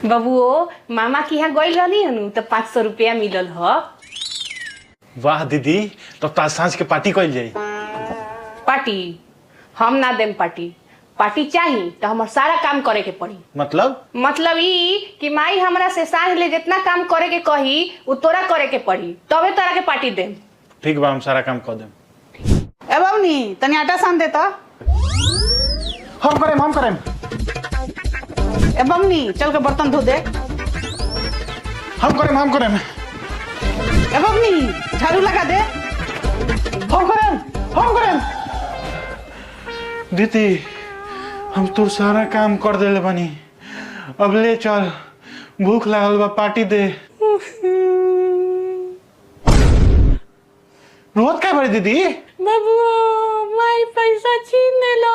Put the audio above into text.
बबुओ मामा के यहाँ गई रहनी हनु तो 500 रुपया मिलल ह। वाह दीदी, तो ताज सांझ के पार्टी कइल जाई। पार्टी हम ना देम पार्टी। पार्टी चाहिए तो हमार सारा काम करे के पड़ी। मतलब ई कि माई हमरा से सांझ ले जितना काम करे के कही उ तोरा करे के पड़ी, तबे तोरा के पार्टी देम। ठीक बा, हम सारा काम कर देम। ए बाबूनी तनी आटा सान दे तो। हम करेम। ए बाबूनी चल के बर्तन धो दे। हम करेम। ए बाबूनी झाड़ू लगा दे। हम करेम। दीदी हम तो सारा काम कर देले बानी, अब ले चल, भूख लागल बा, पार्टी दे। रोत क्या बड़ी दीदी? बबुओ माई पैसा छीन ले लो।